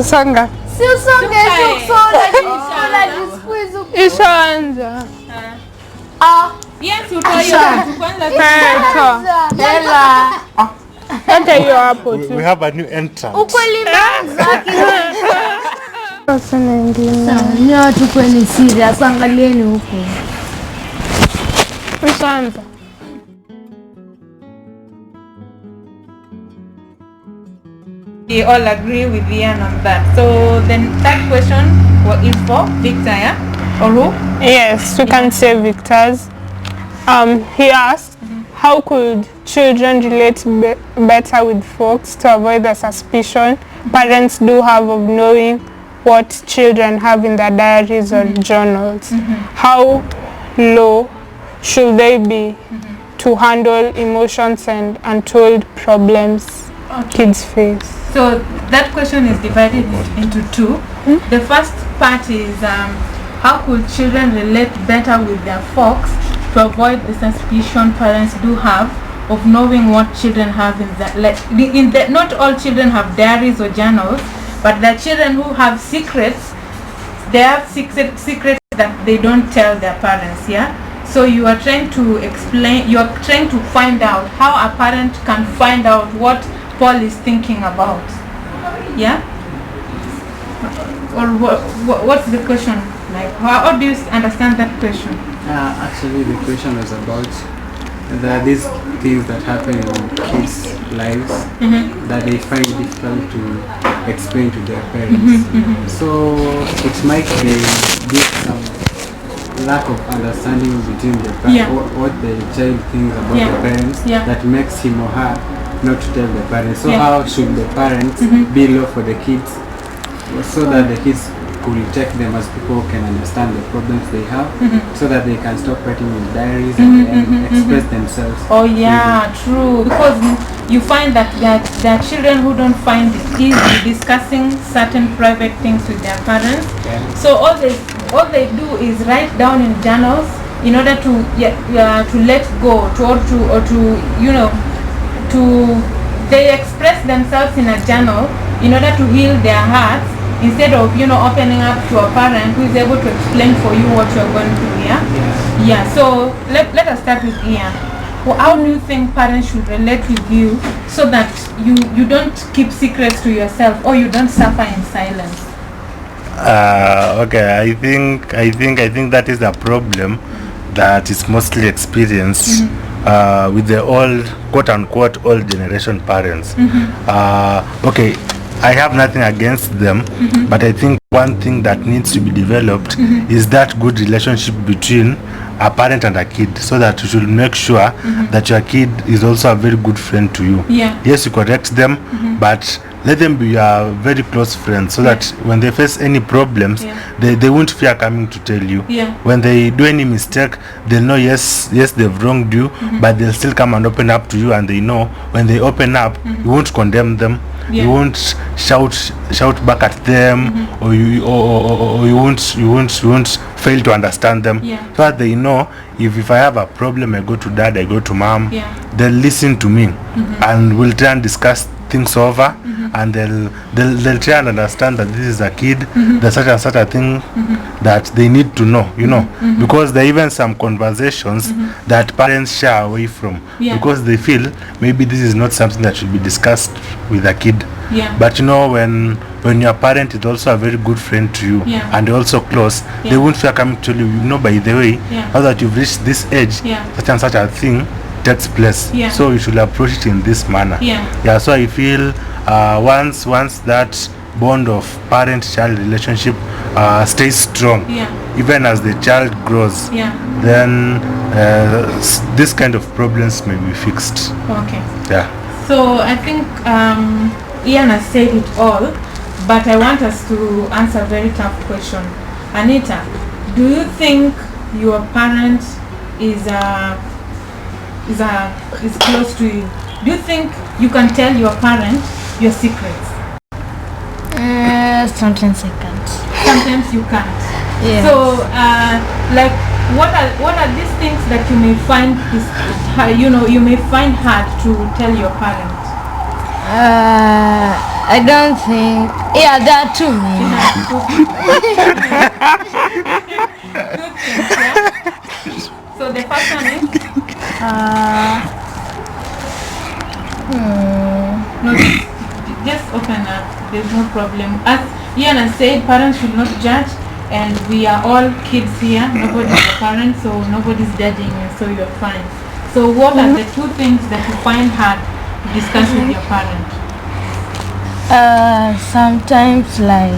Sanga. Ishaanza. Yes, utaanza. Hela. Hata hiyo hapo tu. We have a new entrant. Ukweli mwanzo. Sasa nyingine. Sawa, ni kweli serious. Angalieni huko. Ishaanza. We all agree with Ian on that. So then that question is for Victor, yeah? Or who? Yes, we can say Victor's. He asked, how could children relate better with folks to avoid the suspicion parents do have of knowing what children have in their diaries or journals? How low should they be to handle emotions and untold problems kids face? So that question is divided into two. The first part is how could children relate better with their folks to avoid the suspicion parents do have of knowing what children have in that. Not all children have diaries or journals, but the children who have secrets, they have secrets that they don't tell their parents. Yeah. So you are trying to explain. You are trying to find out how a parent can find out what Paul is thinking about. Yeah? Or what's the question like? How do you understand that question? Actually, the question was about these things that happen in kids' lives that they find difficult to explain to their parents. So it might be some lack of understanding between the what the child thinks about the parents that makes him or her not to tell the parents. So how should the parents be low for the kids so that the kids could take them as people who can understand the problems they have so that they can stop writing in diaries and express themselves? Oh yeah, true. Because you find that there are children who don't find it easy discussing certain private things with their parents. So all they do is write down in journals in order to let go they express themselves in a journal in order to heal their hearts instead of opening up to a parent who is able to explain for you what you're going through. Yeah. So let us start with Ian. Well, how do you think parents should relate with you so that you don't keep secrets to yourself or you don't suffer in silence? Okay, I think that is a problem that is mostly experienced with the old, quote-unquote, old generation parents. Okay, I have nothing against them, but I think one thing that needs to be developed is that good relationship between a parent and a kid, so that you should make sure that your kid is also a very good friend to you. Yes, you correct them, but let them be your very close friends, so that when they face any problems, they won't fear coming to tell you. When they do any mistake, they'll know yes they've wronged you, but they'll still come and open up to you, and they know when they open up, you won't condemn them. You won't shout back at them, or you won't fail to understand them. So that they know if I have a problem, I go to dad, I go to mom, they'll listen to me, and we'll try and discuss things over, and they'll try and understand that this is a kid, there's such and such a thing that they need to know, because there are even some conversations that parents shy away from because they feel maybe this is not something that should be discussed with a kid. But when your parent is also a very good friend to you and also close, they won't fear coming to you, by the way, now that you've reached this age, such and such a thing takes place. So you should approach it in this manner. So I feel once that bond of parent-child relationship stays strong, even as the child grows, then this kind of problems may be fixed. So I think Ian has said it all, but I want us to answer a very tough question. Anita, do you think your parent is close to you? Do you think you can tell your parent your secrets? Sometimes I can't. Sometimes you can't. So what are these things that you may find you may find hard to tell your parent? I don't think. Yeah, there are too many. So the first one is no, just open up. There's no problem. As Ian said, parents should not judge, and we are all kids here. Nobody's a parent, so nobody's judging you, so you're fine. So what are the two things that you find hard to discuss with your parent? Sometimes like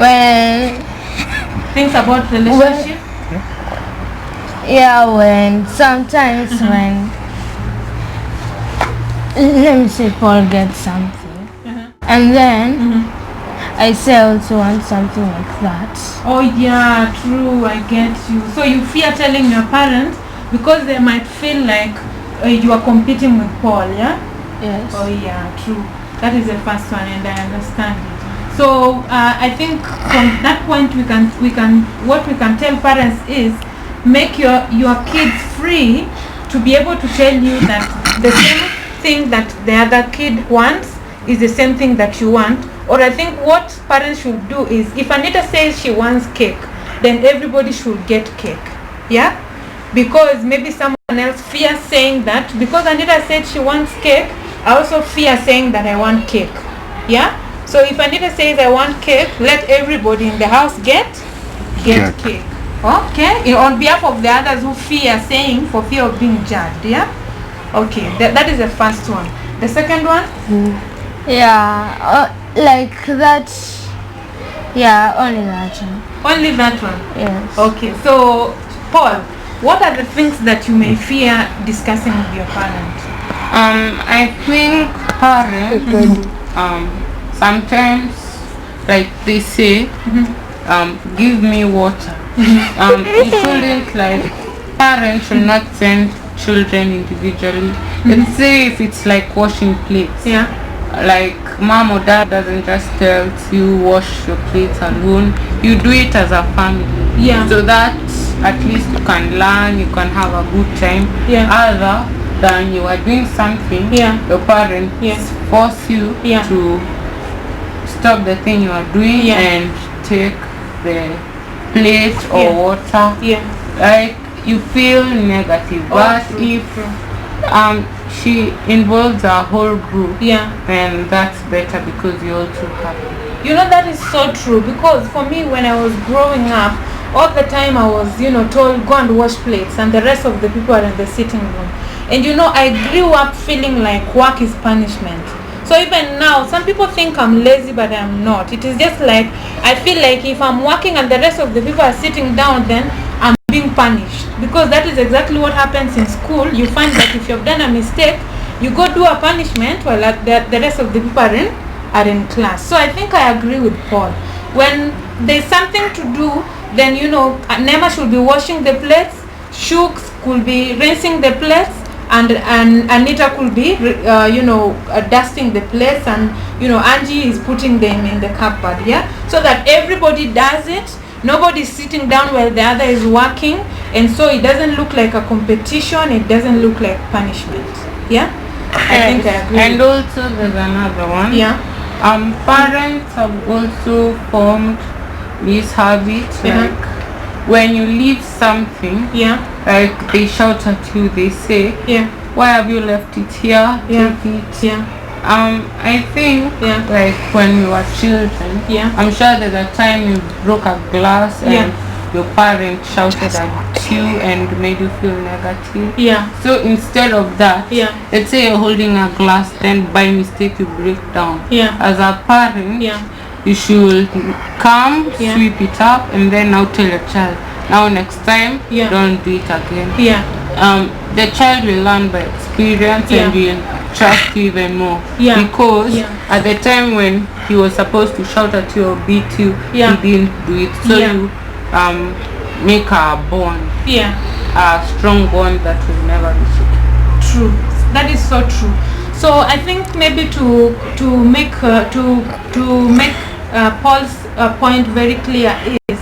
when Things about relationship? when sometimes when let me say Paul gets something and then I say I also want something like that. Oh yeah, true, I get you. So you fear telling your parents because they might feel like you are competing with Paul, yeah? Yes. Oh yeah, true. That is the first one, and I understand it. So I think from that point what we can tell parents is make your kids free to be able to tell you that the same thing that the other kid wants is the same thing that you want. Or I think what parents should do is if Anita says she wants cake, then everybody should get cake, yeah? Because maybe someone else fears saying that because Anita said she wants cake, I also fear saying that I want cake, yeah? So if Anita says I want cake, let everybody in the house get cake. Okay, on behalf of the others who fear saying for fear of being judged, yeah? Okay, that is the first one. The second one? Yeah, like that. Yeah, only that one. Only that one? Yes. Okay, so Paul, what are the things that you may fear discussing with your parents? I think parents sometimes like they say give me water. You shouldn't like parents should not send children individually. Let's say if it's like washing plates. Yeah. Like mom or dad doesn't just tell you wash your plates alone. You do it as a family. Yeah. So that at least you can learn, you can have a good time. Yeah. Other than you are doing something, your parents force you to stop the thing you are doing and take the plate or water. Like you feel negative. But if she involves a whole group, then that's better because you're also happy. You know, that is so true, because for me when I was growing up, all the time I was, told go and wash plates and the rest of the people are in the sitting room. And I grew up feeling like work is punishment. So even now, some people think I'm lazy, but I'm not. It is just like, I feel like if I'm working and the rest of the people are sitting down, then I'm being punished. Because that is exactly what happens in school. You find that if you've done a mistake, you go do a punishment while the rest of the people are in class. So I think I agree with Paul. When there's something to do, then Nema should be washing the plates, Shooks could be rinsing the plates, and Anita could be dusting the plates, and Angie is putting them in the cupboard, so that everybody does it. Nobody's sitting down while the other is working, and so it doesn't look like a competition, it doesn't look like punishment. I think I agree. And also there's another one. Parents have also formed this habit, like when you leave something, like they shout at you, they say, why have you left it here? Take it. I think like when we were children, I'm sure there's a time you broke a glass and your parents shouted at you and made you feel negative. So instead of that, let's say you're holding a glass, then by mistake you break down. As a parent, you should come, sweep it up, and then now tell your child, now next time don't do it again. The child will learn by experience and will trust you even more, because at the time when he was supposed to shout at you or beat you, he didn't do it. So you make a bond, a strong bond that will never be shaken. True, that is so true. So I think maybe to make Paul's point very clear is,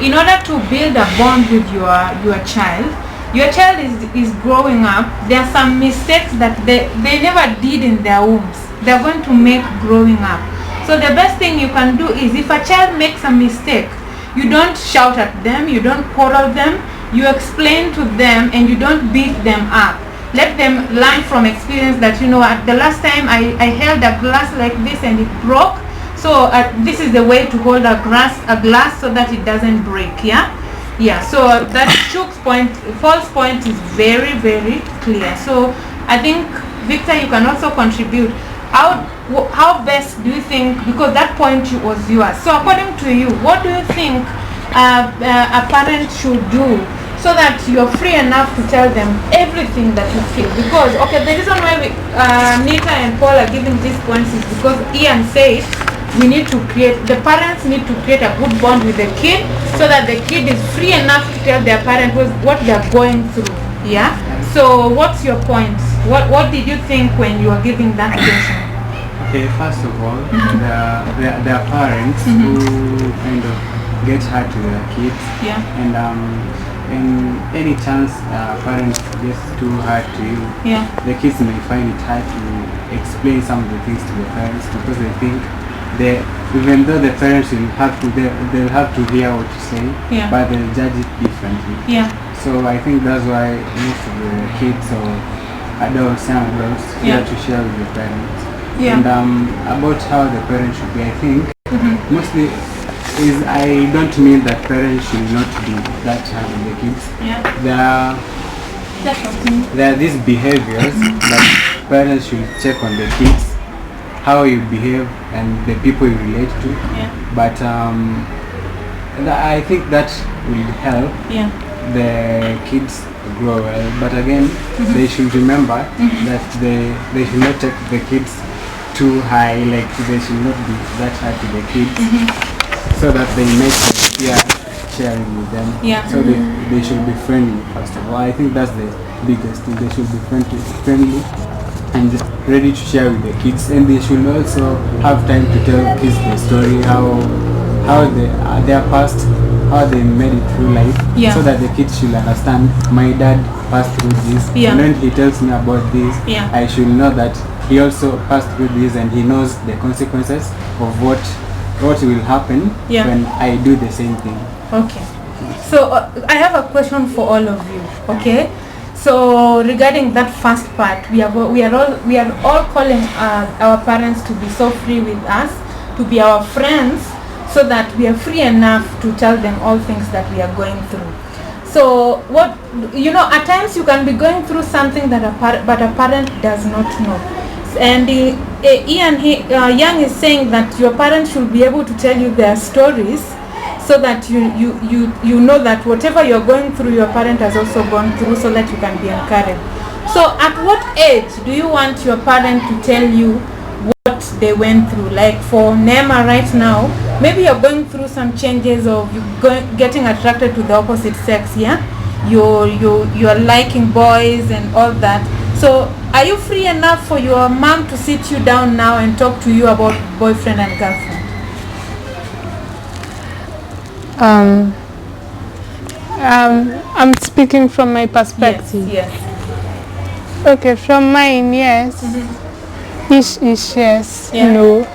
in order to build a bond with your child, Your child is growing up. There are some mistakes that they never did in their wombs. They're going to make growing up. So the best thing you can do is, if a child makes a mistake, you don't shout at them, you don't quarrel them, you explain to them, and you don't beat them up. Let them learn from experience that, you know, at the last time I held a glass like this and it broke. So this is the way to hold a glass so that it doesn't break. Yeah, so that Chuk's point, false point, is very, very clear. So I think, Victor, you can also contribute. How best do you think, because that point was yours, so according to you, what do you think a parent should do so that you're free enough to tell them everything that you feel? Because, okay, the reason why Nita and Paul are giving these points is because Ian says the parents need to create a good bond with the kid so that the kid is free enough to tell their parent what they're going through. Yeah? So what's your point? What did you think when you were giving that question? Okay, first of all, there are parents who kind of get hurt to their kids. Yeah. And any chance parents gets too hard to you, the kids may find it hard to explain some of the things to the parents, because they think even though the parents they'll have to hear what you say, but they'll judge it differently. So I think that's why most of the kids or adults, young adults, fear to share with the parents. And about how the parents should be, I think mostly is, I don't mean that parents should not be that hard on the kids. There are these behaviors that parents should check on the kids, how you behave and the people you relate to. But I think that will help the kids grow well. But again, they should remember that they should not take the kids too high, like they should not be that hard to the kids, so that they make them fear sharing with them. So they should be friendly, first of all. I think that's the biggest thing. They should be friendly and ready to share with the kids, and they should also have time to tell kids the story, how their past, how they made it through life, so that the kids should understand, my dad passed through this, and when he tells me about this, I should know that he also passed through this, and he knows the consequences of what will happen when I do the same thing. Okay. So I have a question for all of you. Okay. So regarding that first part, we are all calling our parents to be so free with us, to be our friends, so that we are free enough to tell them all things that we are going through. So at times you can be going through something that but a parent does not know. And Ian Young is saying that your parents should be able to tell you their stories, so that you know that whatever you're going through, your parent has also gone through, so that you can be encouraged. So at what age do you want your parent to tell you what they went through? Like for Nema right now, maybe you're going through some changes of getting attracted to the opposite sex, you're liking boys and all that. So are you free enough for your mom to sit you down now and talk to you about boyfriend and girlfriend? I'm speaking from my perspective. Yes. Okay, from mine, yes. Yes. No.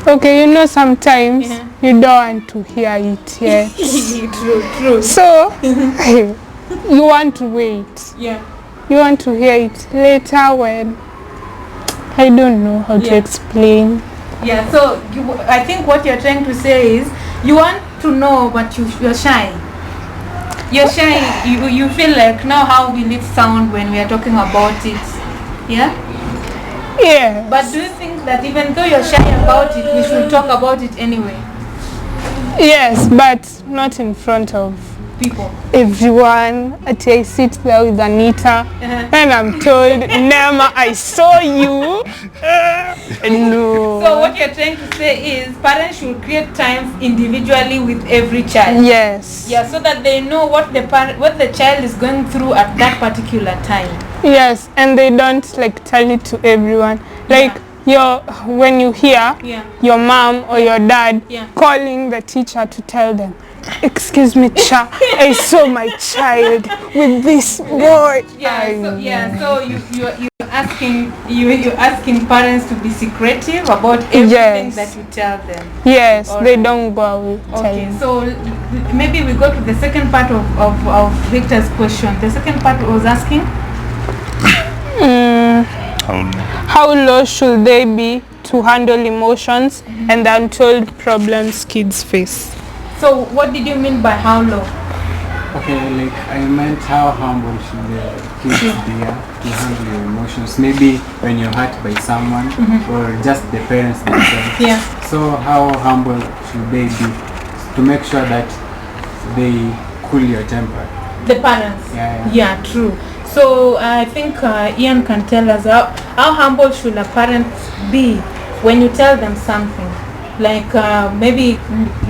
Okay, sometimes you don't want to hear it yet. True. So you want to wait. You want to hear it later when I don't know how to explain. So I think what you're trying to say is you want to know, but you're shy. You're shy. You feel like, now how will it sound when we are talking about it? Yeah. But do you think that even though you're shy about it, we should talk about it anyway? Yes, but not in front of people. Everyone. I sit there with Anita and I'm told, Nema, I saw you. No. So what you're trying to say is parents should create times individually with every child. Yes. So that they know what the child is going through at that particular time. Yes, and they don't tell it to everyone. when you hear your mom or your dad calling the teacher to tell them, excuse me, I saw my child with this boy. So you're asking parents to be secretive about everything that you tell them. Yes, they don't go away. Okay, so maybe we go to the second part of Victor's question. The second part was asking, how low should they be to handle emotions and the untold problems kids face? So what did you mean by how low? Okay, like I meant how humble should the kids be to handle your emotions. Maybe when you're hurt by someone or just the parents themselves. So how humble should they be to make sure that they cool your temper? The parents? Yeah, true. So I think Ian can tell us how humble should a parent be when you tell them something. Like maybe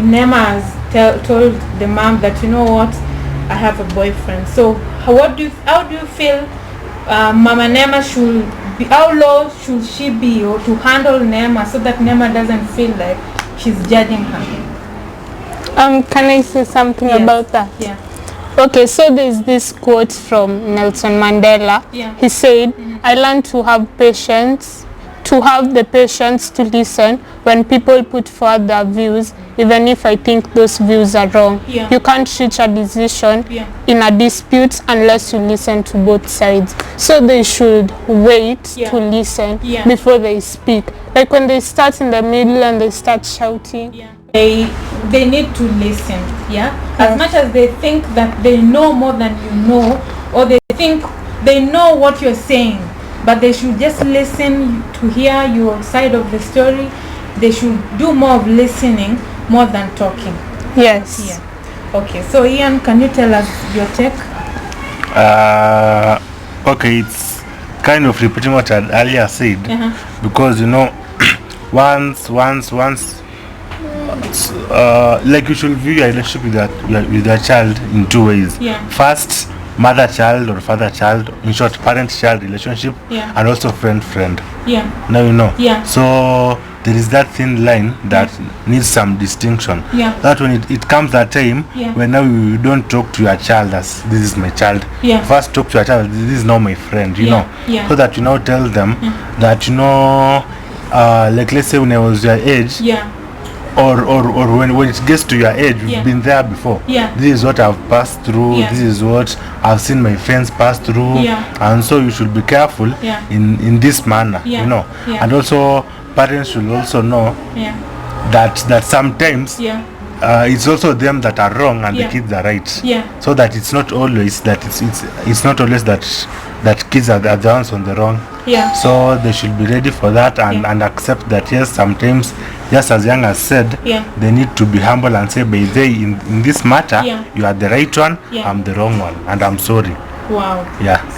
Nema has told the mom that, you know what, I have a boyfriend. So how do you feel Mama Nema should be, how low should she be or to handle Nema so that Nema doesn't feel like she's judging her? Can I say something about that? Yeah. Okay, so there's this quote from Nelson Mandela. He said, I learned to have patience, to have the patience to listen when people put forward their views, even if I think those views are wrong. You can't reach a decision in a dispute unless you listen to both sides. So they should wait to listen before they speak. Like when they start in the middle and they start shouting. They need to listen, as much as they think that they know more than you know, or they think they know what you're saying, but they should just listen to hear your side of the story. They should do more of listening more than talking. Yes. Okay, so Ian, can you tell us your take? Okay, it's kind of repeating what I earlier said, because you know, once like you should view your relationship with your child in two ways. First, mother-child or father-child, in short, parent-child relationship, and also friend-friend. Now you know. So there is that thin line that needs some distinction. That when it comes that time when now you don't talk to your child as this is my child. First talk to your child, this is now my friend, you know. So that you now tell them that, you know, like let's say when I was your age, or when it gets to your age, we've been there before. This is what I've passed through, this is what I've seen my friends pass through, and so you should be careful in this manner, you know. And also parents should also know that sometimes it's also them that are wrong and the kids are right. So that it's not always that it's not always that kids are the ones on the wrong. So they should be ready for that and accept that yes, sometimes, just as Young has said, they need to be humble and say, by in this matter, you are the right one, I'm the wrong one, and I'm sorry. Wow.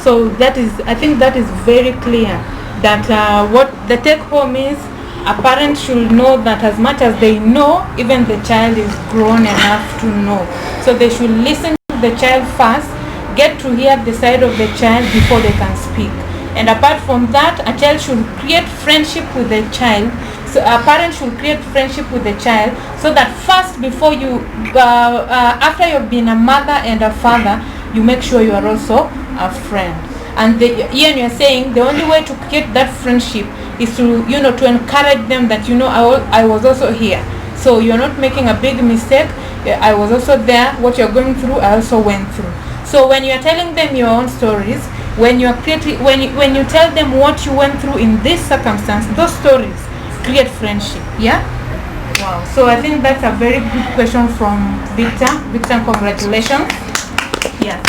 So that is, I think that is very clear, that what the take home is, a parent should know that as much as they know, even the child is grown enough to know. So they should listen to the child first, get to hear the side of the child before they can speak. And apart from that, a child should create friendship with the child. So a parent should create friendship with the child, so that first, before you, after you've been a mother and a father, you make sure you are also a friend. And Ian, you're saying the only way to create that friendship is to, you know, to encourage them that, you know, I was also here. So you're not making a big mistake. I was also there. What you're going through, I also went through. So when you're telling them your own stories, when you're creating, when you tell them what you went through in this circumstance, those stories create friendship. Wow. So I think that's a very good question from Victor. Victor, congratulations.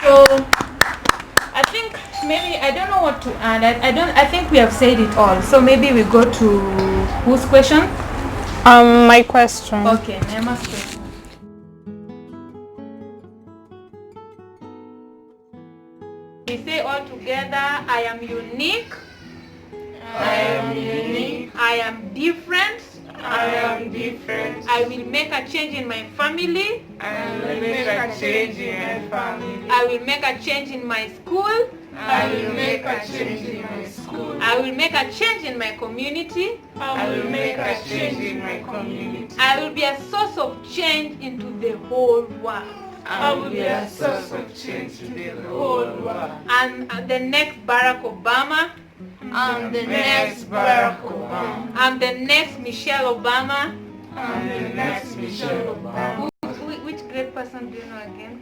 So I think maybe I don't know what to add. I think we have said it all. So maybe we go to whose question? My question. Okay, Nema's question. We say all together, I am unique. I am unique. I am different. I am different. I will make a change in my family. I will make a change in my family. I will make a change in my school. I will make a change in my school. I will make a change in my community. I will make a change in my community. I will be a source of change into the whole world. I will be a source of change to the whole world. And the next Barack Obama. I'm the next Barack Obama. I'm the next Michelle Obama. I'm the next Michelle Obama. Which great person do you know again?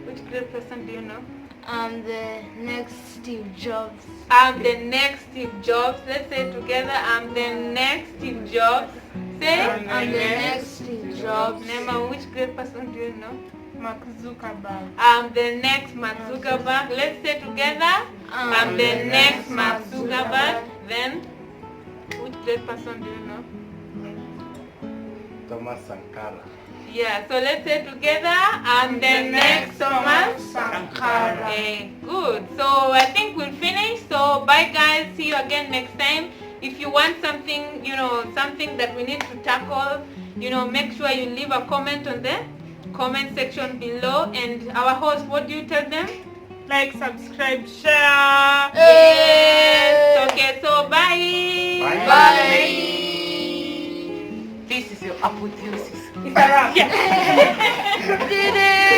Which great person do you know? I'm the next Steve Jobs. I'm the next Steve Jobs. Let's say together. I'm the next Steve Jobs. Say. I'm the next Steve Jobs. Nema, which great person do you know? Mark Zuckerberg. I'm the next Mark Zuckerberg. Let's say together. I'm the next Mark Zuckerberg. Then, which great person do you know? Thomas Sankara. Yeah, so let's say together, I'm the next Thomas Sankara. Okay, good. So I think we'll finish. So bye guys, see you again next time. If you want something, something that we need to tackle, make sure you leave a comment on the comment section below. And our host, what do you tell them? Like, subscribe, share. Yes. Okay, so bye. Bye. This is your apotheosis. It's a wrap. Did it!